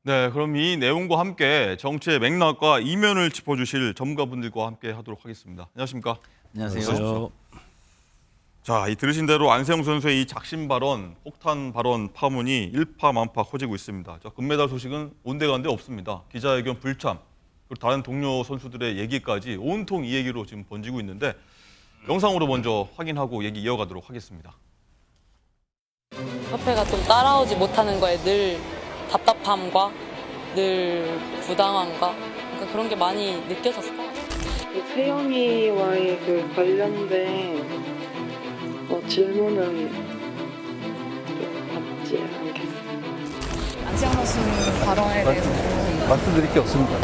네, 그럼 이 내용과 함께 정치의 맥락과 이면을 짚어주실 전문가분들과 함께 하도록 하겠습니다. 안녕하십니까? 안녕하세요. 자, 이 들으신 대로 안세영 선수의 이 작심 발언, 폭탄 발언 파문이 일파만파 커지고 있습니다. 자, 금메달 소식은 온데간데 없습니다. 기자회견 불참, 그리고 다른 동료 선수들의 얘기까지 온통 이 얘기로 지금 번지고 있는데 영상으로 먼저 확인하고 얘기 이어가도록 하겠습니다. 협회가 좀 따라오지 못하는 거에 늘 답답함과 늘 부당함과 그러니까 그런 게 많이 느껴졌어요. 세영이와의 그 관련된 질문은 좀 받지 않겠어요. 안세영 선수 발언에 대해서 좀 말씀드릴 게 없습니다.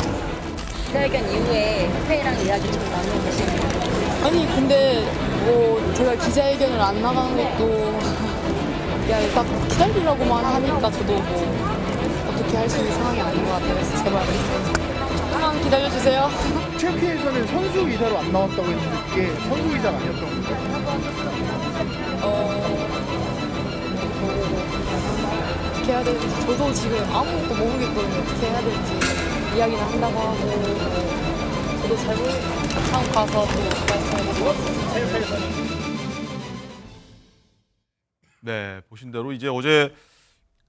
기자회견 이후에 협회랑 이야기 좀 나누고 계시나요? 아니 근데 제가 기자회견을 안 나가는 것도 그냥 딱 기다리라고만 하니까 저도 어떻게 할 수 있는 상황이 아닌 것 같아요. 그래서 제발 조금만 기다려주세요. 체육회에서는 선수 의사로 안 나왔다고 했는데 그게 선수 의사가 아니었던 거죠? 어떻게 해야 될지 저도 지금 아무것도 모르겠거든요. 어떻게 해야 될지 이야기를 한다고 하고 저도 잘 모르겠어요. 한국 가서 또 말씀해드리겠습니다. 체육회에서는 네, 보신 대로 이제 어제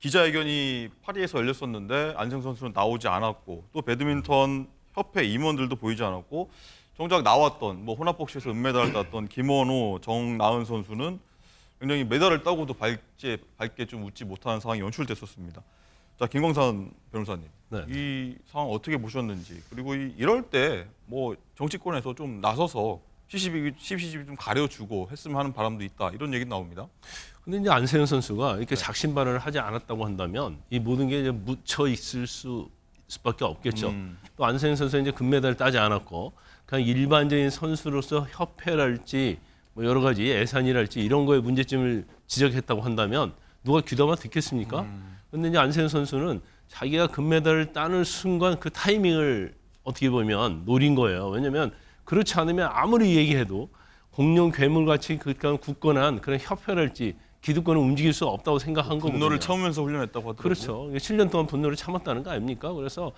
기자회견이 파리에서 열렸었는데 안세영 선수는 나오지 않았고 또 배드민턴 협회 임원들도 보이지 않았고 정작 나왔던 혼합복식에서 은메달을 땄던 김원호, 정나은 선수는 굉장히 메달을 따고도 밝게 좀 웃지 못하는 상황이 연출됐었습니다. 자, 김광산 변호사님, 네. 이 상황 어떻게 보셨는지 그리고 이럴 때 정치권에서 좀 나서서 시시비비 좀 가려주고 했으면 하는 바람도 있다 이런 얘기 나옵니다. 근데 이제 안세영 선수가 이렇게 작심 발언을 하지 않았다고 한다면 이 모든 게 이제 묻혀 있을 수밖에 없겠죠. 또 안세영 선수는 이제 금메달을 따지 않았고 그냥 일반적인 선수로서 협회랄지 여러 가지 예산이랄지 이런 거에 문제점을 지적했다고 한다면 누가 귀담아 듣겠습니까? 근데 이제 안세영 선수는 자기가 금메달을 따는 순간 그 타이밍을 어떻게 보면 노린 거예요. 왜냐하면 그렇지 않으면 아무리 얘기해도 공룡 괴물같이 그러니까 굳건한 그런 협회랄지 기득권을 움직일 수 없다고 생각한 거거든요. 분노를 참으면서 훈련했다고 하더라고요. 그렇죠. 7년 동안 분노를 참았다는 거 아닙니까? 그래서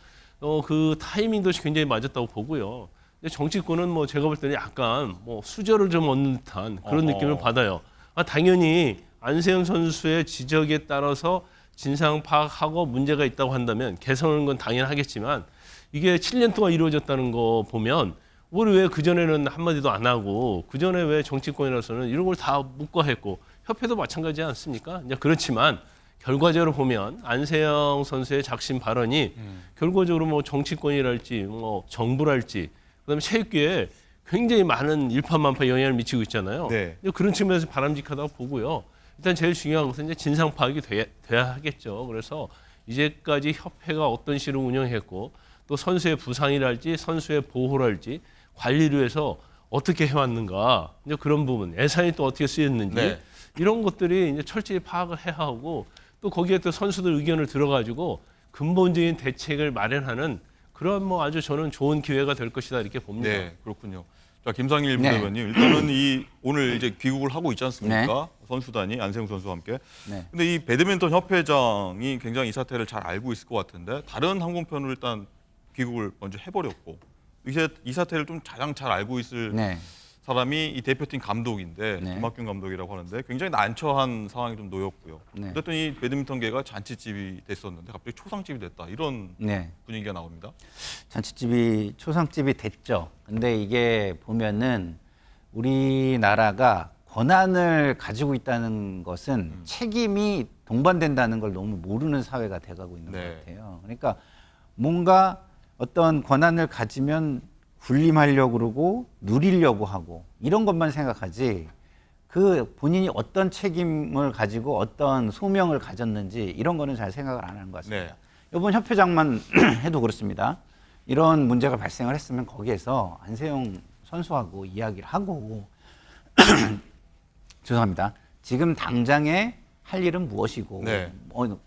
그 타이밍도 굉장히 맞았다고 보고요. 근데 정치권은 제가 볼 때는 약간 수저를 좀 얻는 듯한 그런 느낌을 받아요. 당연히 안세영 선수의 지적에 따라서 진상 파악하고 문제가 있다고 한다면 개선하는 건 당연하겠지만 이게 7년 동안 이루어졌다는 거 보면 우리 왜 그전에는 한마디도 안 하고 그전에 왜 정치권이라서는 이런 걸 다 묵과했고 협회도 마찬가지지 않습니까? 이제 그렇지만 결과적으로 보면 안세영 선수의 작심 발언이 결과적으로 정치권이랄지 정부랄지 그다음에 체육계에 굉장히 많은 일파만파 영향을 미치고 있잖아요. 네. 그런 측면에서 바람직하다고 보고요. 일단 제일 중요한 것은 이제 진상 파악이 돼야 하겠죠. 그래서 이제까지 협회가 어떤 식으로 운영했고 또 선수의 부상이랄지 선수의 보호랄지 관리를 위해서 어떻게 해왔는가 이제 그런 부분 예산이 또 어떻게 쓰였는지 네. 이런 것들이 이제 철저히 파악을 해야 하고 또 거기에 또 선수들 의견을 들어가지고 근본적인 대책을 마련하는 그런 아주 저는 좋은 기회가 될 것이다 이렇게 봅니다. 네, 그렇군요. 자, 김상일 부대변인 일단은 오늘 이제 귀국을 하고 있지 않습니까? 선수단이 안세영 선수와 함께. 네. 근데 이 배드민턴 협회장이 굉장히 이 사태를 잘 알고 있을 것 같은데 다른 항공편으로 일단 귀국을 먼저 해버렸고 이 사태를 좀 가장 잘 알고 있을 네. 사람이 이 대표팀 감독인데 네. 김학균 감독이라고 하는데 굉장히 난처한 상황이 좀 놓였고요. 네. 어쨌든 이 배드민턴계가 잔치집이 됐었는데 갑자기 초상집이 됐다 이런 네. 분위기가 나옵니다. 잔치집이 초상집이 됐죠. 근데 이게 보면은 우리나라가 권한을 가지고 있다는 것은 책임이 동반된다는 걸 너무 모르는 사회가 돼가고 있는 네. 것 같아요. 그러니까 뭔가 어떤 권한을 가지면 군림하려고 그러고 누리려고 하고 이런 것만 생각하지 그 본인이 어떤 책임을 가지고 어떤 소명을 가졌는지 이런 거는 잘 생각을 안 하는 것 같습니다. 네. 이번 협회장만 해도 그렇습니다. 이런 문제가 발생을 했으면 거기에서 안세영 선수하고 이야기를 하고 죄송합니다. 지금 당장에 할 일은 무엇이고 네.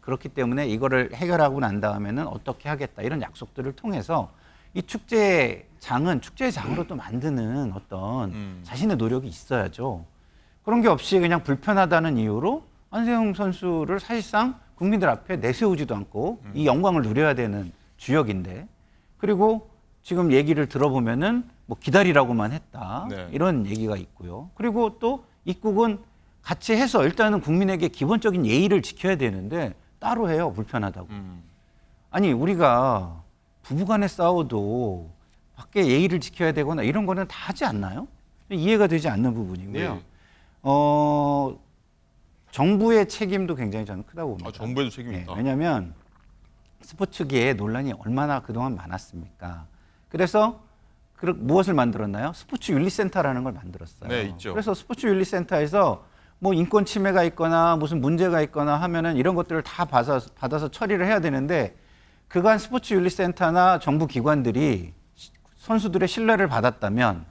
그렇기 때문에 이거를 해결하고 난 다음에는 어떻게 하겠다 이런 약속들을 통해서 이 축제장은 축제장으로 또 만드는 어떤 자신의 노력이 있어야죠. 그런 게 없이 그냥 불편하다는 이유로 안세영 선수를 사실상 국민들 앞에 내세우지도 않고 이 영광을 누려야 되는 주역인데, 그리고 지금 얘기를 들어보면은 뭐 기다리라고만 했다, 네. 이런 얘기가 있고요. 그리고 또 입국은 같이 해서 일단은 국민에게 기본적인 예의를 지켜야 되는데 따로 해요. 불편하다고. 아니 우리가 부부간에 싸워도 밖에 예의를 지켜야 되거나 이런 거는 다 하지 않나요? 이해가 되지 않는 부분이고요. 네. 정부의 책임도 굉장히 저는 크다고 봅니다. 정부에도 책임이 있다. 왜냐하면 스포츠계에 논란이 얼마나 그동안 많았습니까? 그래서 무엇을 만들었나요? 스포츠 윤리센터라는 걸 만들었어요. 네, 있죠. 그래서 스포츠 윤리센터에서 뭐 인권 침해가 있거나 무슨 문제가 있거나 하면은 이런 것들을 다 받아서 처리를 해야 되는데, 그간 스포츠 윤리센터나 정부 기관들이 선수들의 신뢰를 받았다면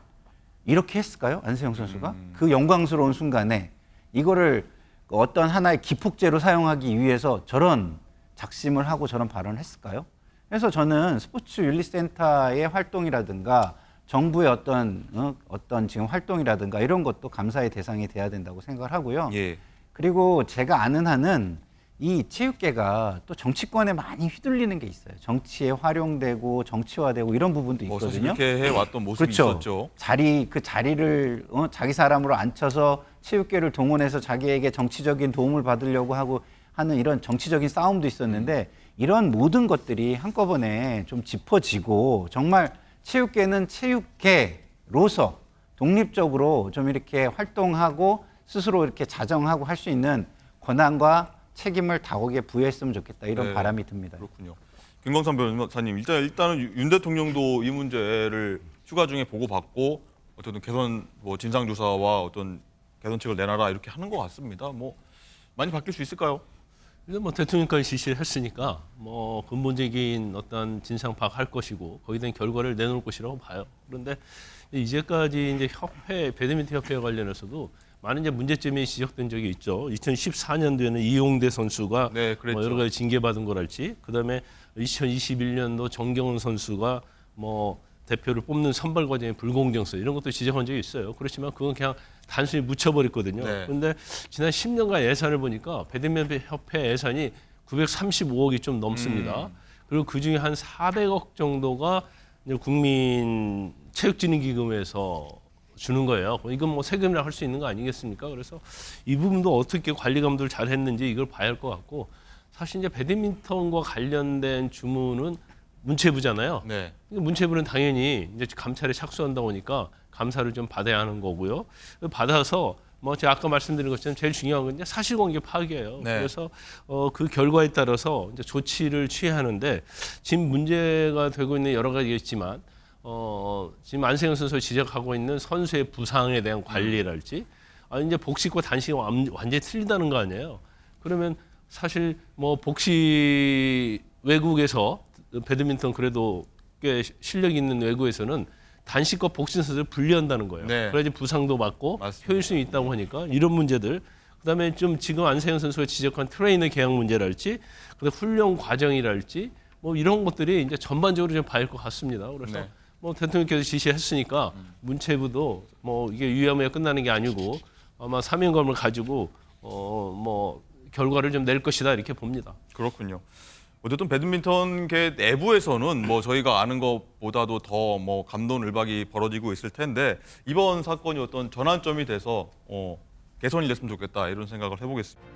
이렇게 했을까요? 안세영 선수가 그 영광스러운 순간에 이거를 어떤 하나의 기폭제로 사용하기 위해서 저런 작심을 하고 저런 발언을 했을까요? 그래서 저는 스포츠 윤리센터의 활동이라든가 정부의 어떤 지금 활동이라든가 이런 것도 감사의 대상이 돼야 된다고 생각을 하고요. 예. 그리고 제가 아는 한은 이 체육계가 또 정치권에 많이 휘둘리는 게 있어요. 정치에 활용되고 정치화되고 이런 부분도 뭐 사실 있거든요. 그렇게 해왔던 모습이 그렇죠. 있었죠. 그 자리를 자기 사람으로 앉혀서 체육계를 동원해서 자기에게 정치적인 도움을 받으려고 하는 이런 정치적인 싸움도 있었는데, 이런 모든 것들이 한꺼번에 좀 짚어지고 정말 체육계는 체육계로서 독립적으로 좀 이렇게 활동하고 스스로 이렇게 자정하고 할 수 있는 권한과 책임을 다국에 부여했으면 좋겠다, 이런 네, 바람이 듭니다. 그렇군요. 김광삼 변호사님, 일단은 윤 대통령도 이 문제를 휴가 중에 보고받고 어쨌든 개선 진상조사와 어떤 개선책을 내놔라 이렇게 하는 것 같습니다. 뭐 많이 바뀔 수 있을까요? 일단 뭐 대통령까지 지시를 했으니까 뭐 근본적인 어떤 진상 파악할 것이고 거기에 대한 결과를 내놓을 것이라고 봐요. 그런데 이제까지 이제 배드민턴 협회와 관련해서도 많은 이제 문제점이 지적된 적이 있죠. 2014년도에는 이용대 선수가 네, 그랬죠. 뭐 여러 가지 징계받은 거랄지, 그다음에 2021년도 정경훈 선수가 뭐 대표를 뽑는 선발 과정의 불공정성 이런 것도 지적한 적이 있어요. 그렇지만 그건 그냥 단순히 묻혀버렸거든요. 네. 그런데 지난 10년간 예산을 보니까 배드민턴 협회 예산이 935억이 좀 넘습니다. 그리고 그 중에 한 400억 정도가 이제 국민 체육진흥기금에서 주는 거예요. 이건 뭐 세금이라 할 수 있는 거 아니겠습니까? 그래서 이 부분도 어떻게 관리 감독을 잘 했는지 이걸 봐야 할 것 같고, 사실 이제 배드민턴과 관련된 주문은 문체부잖아요. 네. 문체부는 당연히 이제 감찰에 착수한다 보니까 감사를 좀 받아야 하는 거고요. 받아서 뭐 제가 아까 말씀드린 것처럼 제일 중요한 건 이제 사실관계 파악이에요. 네. 그래서 그 결과에 따라서 이제 조치를 취해야 하는데, 지금 문제가 되고 있는 여러 가지가 있지만 지금 안세영 선수가 지적하고 있는 선수의 부상에 대한 관리랄지, 이제 복식과 단식이 완전히 틀리다는 거 아니에요. 그러면 사실 뭐 복식 외국에서 배드민턴 그래도 꽤 실력 있는 외국에서는 단식과 복식 선수를 분리한다는 거예요. 네. 그래야지 부상도 막고 맞습니다. 효율성이 있다고 하니까 이런 문제들. 그다음에 좀 지금 안세영 선수가 지적한 트레이너 계약 문제랄지, 그다음 훈련 과정이랄지 뭐 이런 것들이 이제 전반적으로 좀 봐야 할 것 같습니다. 그래서 네. 뭐 대통령께서 지시했으니까 문체부도 뭐 이게 유야무야 끝나는 게 아니고 아마 사명감을 가지고 뭐 결과를 좀 낼 것이다 이렇게 봅니다. 그렇군요. 어쨌든 배드민턴계 내부에서는 뭐 저희가 아는 것보다도 더 뭐 감론을박이 벌어지고 있을 텐데, 이번 사건이 어떤 전환점이 돼서 개선이 됐으면 좋겠다 이런 생각을 해보겠습니다.